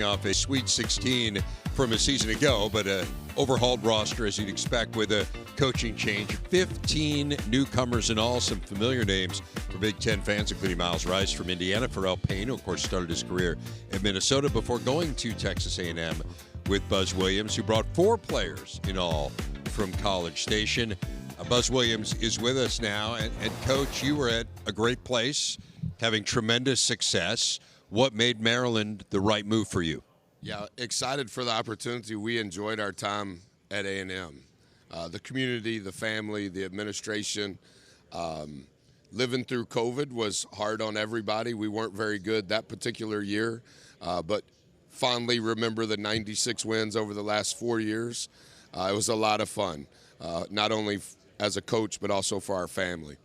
off a Sweet 16 from a season ago, but a overhauled roster as you'd expect with a coaching change. 15 newcomers in all, some familiar names for Big Ten fans, including Miles Rice from Indiana, Pharrell Payne, who of course started his career at Minnesota before going to Texas A&M with Buzz Williams, who brought 4 players in all from College Station. Buzz Williams is with us now, and Coach, you were at a great place, having tremendous success. What made Maryland the right move for you? Yeah, excited for the opportunity. We enjoyed our time at A&M. The community, the family, the administration. Living through COVID was hard on everybody. We weren't very good that particular year, but fondly remember the 96 wins over the last 4 years. It was a lot of fun, not only as a coach, but also for our family.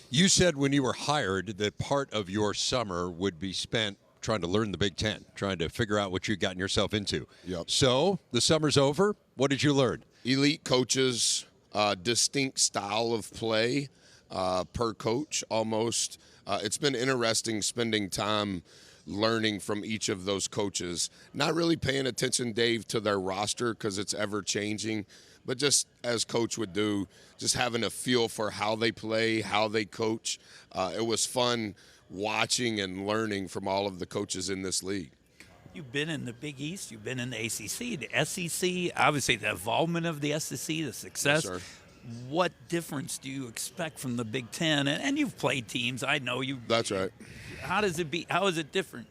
You said when you were hired that part of your summer would be spent trying to learn the Big Ten, trying to figure out what you'd gotten yourself into. Yep. So the summer's over. What did you learn? Elite coaches, distinct style of play per coach almost. It's been interesting spending time learning from each of those coaches. Not really paying attention, Dave, to their roster because it's ever-changing, but just as coach would do, just having a feel for how they play, how they coach. It was fun watching and learning from all of the coaches in this league. You've been in the Big East, you've been in the ACC, the SEC, obviously the involvement of the SEC, the success. Yes, sir. What difference do you expect from the Big Ten? And you've played teams, I know you. That's right. How is it different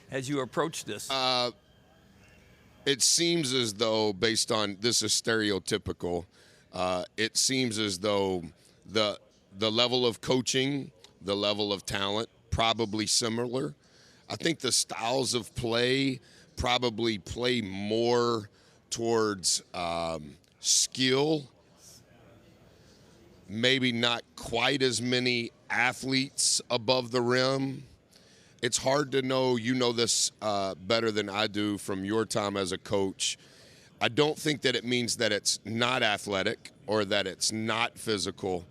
as you approach this? It seems as though, based on, this is stereotypical, it seems as though the level of coaching, the level of talent, probably similar. I think the styles of play probably play more towards skill, maybe not quite as many athletes above the rim. It's hard to know, you know this better than I do from your time as a coach. I don't think that it means that it's not athletic or that it's not physical,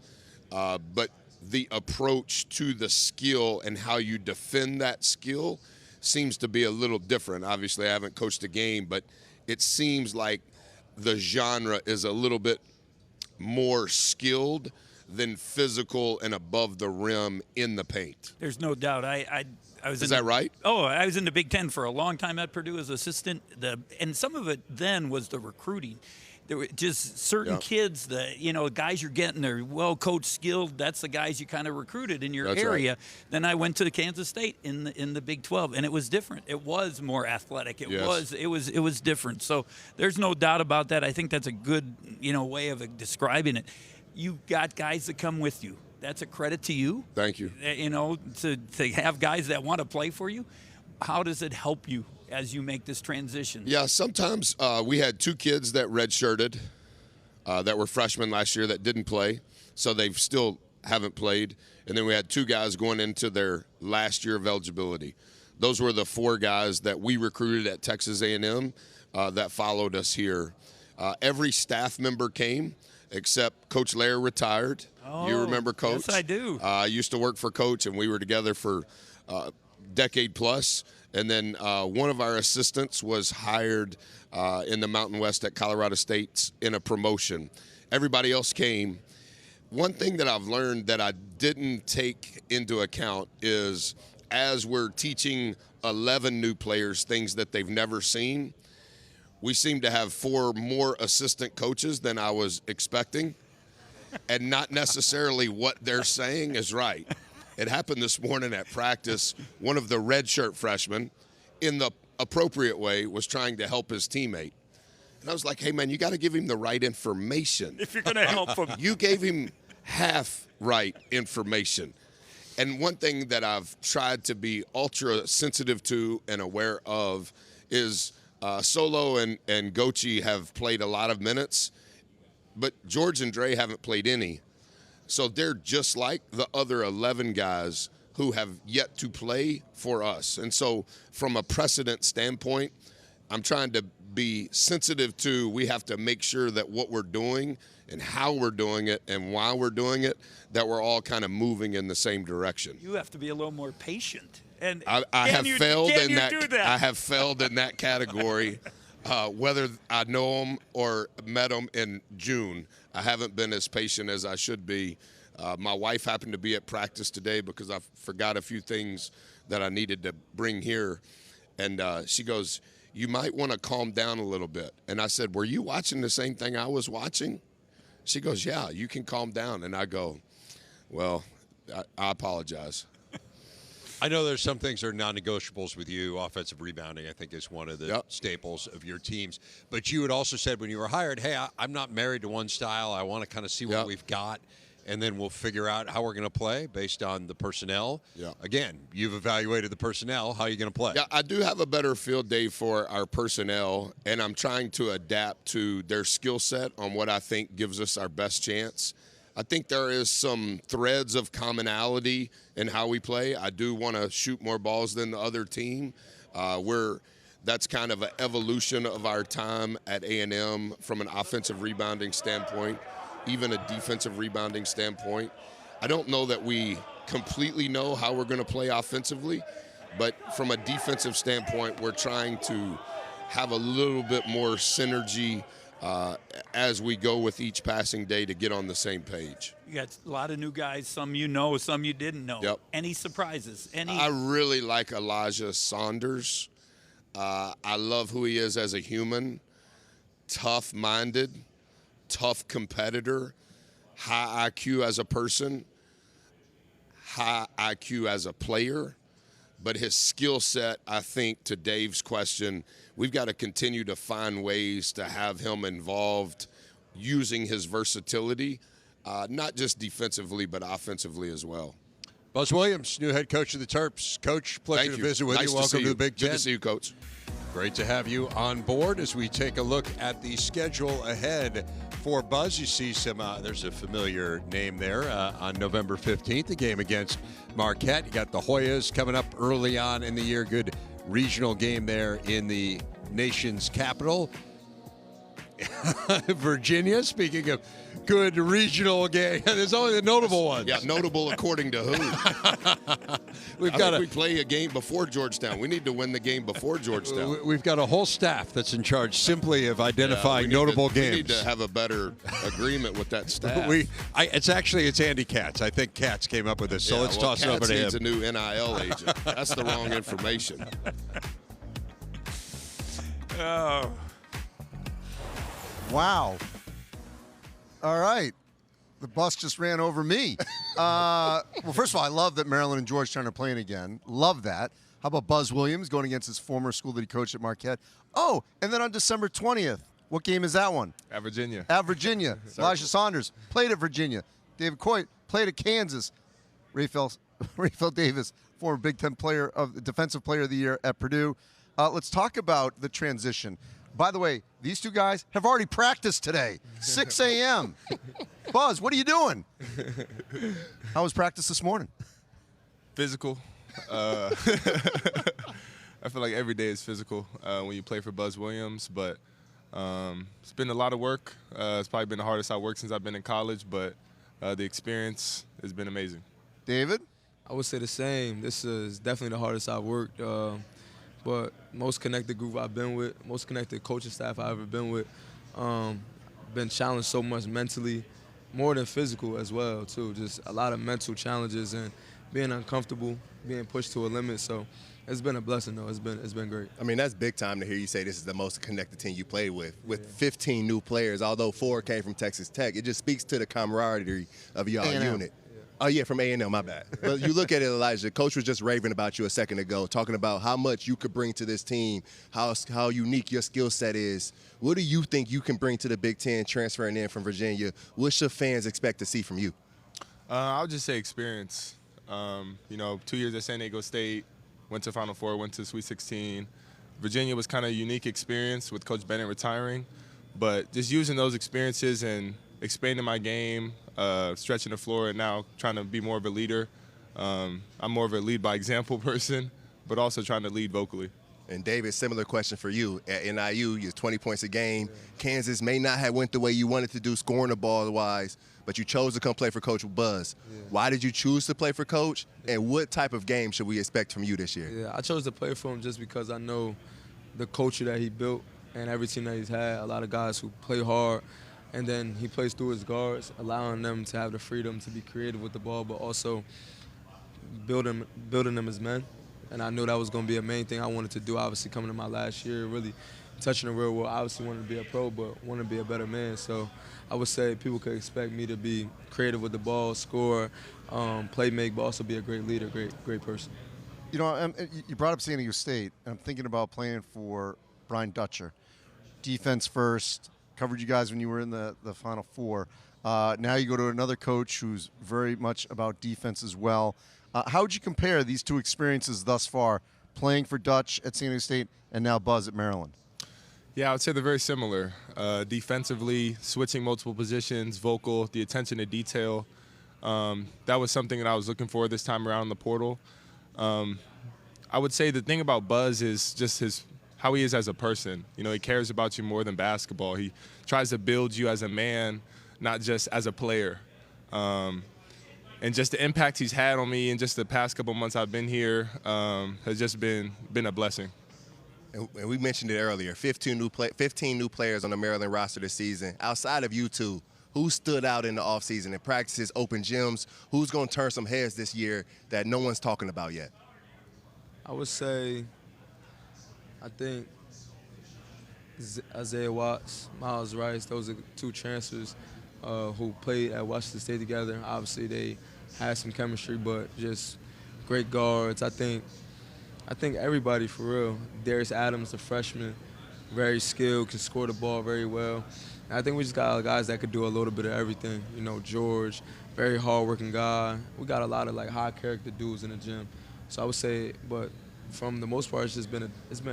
but the approach to the skill and how you defend that skill seems to be a little different. Obviously, I haven't coached a game, but it seems like the genre is a little bit more skilled than physical and above the rim in the paint. There's no doubt. I was. Is that right? Oh, I was in the Big Ten for a long time at Purdue as assistant. And some of it then was the recruiting. There were just certain kids, guys you're getting, they're well coached, skilled. That's the guys you kind of recruited in your area. Right. Then I went to Kansas State in the Big 12, and it was different. It was more athletic. It was different. So there's no doubt about that. I think that's a good way of describing it. You got guys that come with you. That's a credit to you. Thank you. To have guys that want to play for you. How does it help you as you make this transition? Yeah, sometimes we had 2 kids that redshirted that were freshmen last year that didn't play, so they still haven't played. And then we had 2 guys going into their last year of eligibility. Those were the 4 guys that we recruited at Texas A&M that followed us here. Every staff member came except Coach Lair retired. Oh, you remember Coach? Yes, I do. I used to work for Coach, and we were together for decade plus, and then one of our assistants was hired in the Mountain West at Colorado State in a promotion. Everybody else came. One thing that I've learned that I didn't take into account is as we're teaching 11 new players things that they've never seen, we seem to have 4 more assistant coaches than I was expecting, and not necessarily what they're saying is right. It happened this morning at practice. One of the redshirt freshmen, in the appropriate way, was trying to help his teammate. And I was like, hey, man, you got to give him the right information. If you're going to help him. You gave him half right information. And one thing that I've tried to be ultra sensitive to and aware of is Solo and Gochi have played a lot of minutes, but George and Dre haven't played any. So they're just like the other 11 guys who have yet to play for us. And so from a precedent standpoint, I'm trying to be sensitive to, we have to make sure that what we're doing and how we're doing it and why we're doing it, that we're all kind of moving in the same direction. You have to be a little more patient. And I have failed in that. Do that? I have failed in that category. Whether I know them or met them in June, I haven't been as patient as I should be. My wife happened to be at practice today because I forgot a few things that I needed to bring here. And she goes, "You might want to calm down a little bit." And I said, "Were you watching the same thing I was watching?" She goes, "Yeah, you can calm down." And I go, "Well, I apologize." I know there's some things that are non-negotiables with you. Offensive rebounding, I think, is one of the staples of your teams. But you had also said when you were hired, hey, I'm not married to one style. I want to kind of see what we've got, and then we'll figure out how we're going to play based on the personnel. Yeah. Again, you've evaluated the personnel. How are you going to play? Yeah, I do have a better feel, Dave, for our personnel, and I'm trying to adapt to their skill set on what I think gives us our best chance. I think there is some threads of commonality in how we play. I do want to shoot more balls than the other team. That's kind of an evolution of our time at A&M from an offensive rebounding standpoint, even a defensive rebounding standpoint. I don't know that we completely know how we're going to play offensively, but from a defensive standpoint, we're trying to have a little bit more synergy as we go with each passing day to get on the same page. You got a lot of new guys, some you know, some you didn't know. Yep. Any surprises? I really like Elijah Saunders. I love who he is as a human, tough-minded, tough competitor, high IQ as a person, high IQ as a player. But his skill set, I think, to Dave's question, we've got to continue to find ways to have him involved using his versatility, not just defensively but offensively as well. Buzz Williams, new head coach of the Terps. Coach, pleasure to visit with you. Welcome to the Big Ten. Good to see you, Coach. Great to have you on board as we take a look at the schedule ahead for Buzz. You see some, there's a familiar name there on November 15th, a game against Marquette. You got the Hoyas coming up early on in the year. Good regional game there in the nation's capital. Virginia, speaking of good regional game, there's only the notable ones. Yeah, notable according to who? We play a game before Georgetown. We need to win the game before Georgetown. We've got a whole staff that's in charge simply of identifying notable games. We need to have a better agreement with that staff. It's Andy Katz. I think Katz came up with this, so let's toss it over to him. Katz needs a new NIL agent. That's the wrong information. Oh. Wow. All right. The bus just ran over me. Well, first of all, I love that Maryland and Georgetown are playing again. Love that. How about Buzz Williams going against his former school that he coached at Marquette? Oh, and then on December 20th, what game is that one? At Virginia. At Virginia. Elijah Saunders played at Virginia. David Coit played at Kansas. Raphael Davis, former Big Ten Defensive Player of the Year at Purdue. Let's talk about the transition. By the way, these two guys have already practiced today, 6 a.m. Buzz, what are you doing? How was practice this morning? Physical. I feel like every day is physical when you play for Buzz Williams, but it's been a lot of work. It's probably been the hardest I've worked since I've been in college, but the experience has been amazing. David? I would say the same. This is definitely the hardest I've worked. But most connected group I've been with, most connected coaching staff I've ever been with, been challenged so much mentally, more than physical as well, too. Just a lot of mental challenges and being uncomfortable, being pushed to a limit. So it's been a blessing, though. It's been great. I mean, that's big time to hear you say this is the most connected team you played with 15 new players, although 4 came from Texas Tech. It just speaks to the camaraderie of y'all unit. Oh, yeah, from A&M, my bad. But you look at it, Elijah, Coach was just raving about you a second ago, talking about how much you could bring to this team, how unique your skill set is. What do you think you can bring to the Big Ten transferring in from Virginia? What should fans expect to see from you? I would just say experience. 2 years at San Diego State, went to Final Four, went to Sweet 16. Virginia was kind of a unique experience with Coach Bennett retiring. But just using those experiences and expanding my game, stretching the floor, and now trying to be more of a leader. I'm more of a lead by example person, but also trying to lead vocally. And David, similar question for you. At NIU, you're 20 points a game. Kansas may not have went the way you wanted to do scoring the ball-wise, but you chose to come play for Coach Buzz. Yeah. Why did you choose to play for Coach, and what type of game should we expect from you this year? Yeah, I chose to play for him just because I know the culture that he built and every team that he's had, a lot of guys who play hard, and then he plays through his guards, allowing them to have the freedom to be creative with the ball, but also building them as men. And I knew that was going to be a main thing I wanted to do, obviously, coming to my last year, really touching the real world. Obviously wanted to be a pro, but wanted to be a better man. So I would say people could expect me to be creative with the ball, score, play make, but also be a great leader, great person. You know, you brought up San Diego State, and I'm thinking about playing for Brian Dutcher. Defense first, covered you guys when you were in the Final Four. Now you go to another coach who's very much about defense as well. How would you compare these two experiences thus far, playing for Dutch at San Diego State and now Buzz at Maryland? Yeah, I would say they're very similar. Defensively, switching multiple positions, vocal, the attention to detail. That was something that I was looking for this time around in the portal. I would say the thing about Buzz is just how he is as a person. You know, he cares about you more than basketball. He tries to build you as a man, not just as a player. And just the impact he's had on me in just the past couple months I've been here has just been a blessing. And we mentioned it earlier, 15 new players on the Maryland roster this season. Outside of you two, who stood out in the offseason in practices, open gyms? Who's going to turn some heads this year that no one's talking about yet? I would say, I think Isaiah Watts, Miles Rice, those are two transfers who played at Washington State together. Obviously, they had some chemistry, but just great guards. I think everybody, for real. Darius Adams, the freshman, very skilled, can score the ball very well. And I think we just got guys that could do a little bit of everything. You know, George, very hard-working guy. We got a lot of like high-character dudes in the gym. So I would say, but from the most part, it's been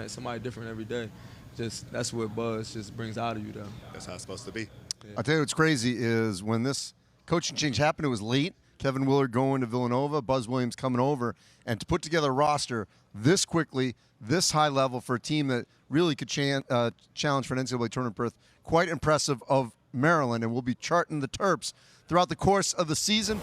somebody different every day. Just that's what Buzz just brings out of you, though. That's how it's supposed to be. Yeah. I'll tell you what's crazy is when this coaching change happened, it was late. Kevin Willard going to Villanova, Buzz Williams coming over, and to put together a roster this quickly, this high level for a team that really could challenge for an NCAA tournament berth, quite impressive of Maryland, and we'll be charting the Terps throughout the course of the season.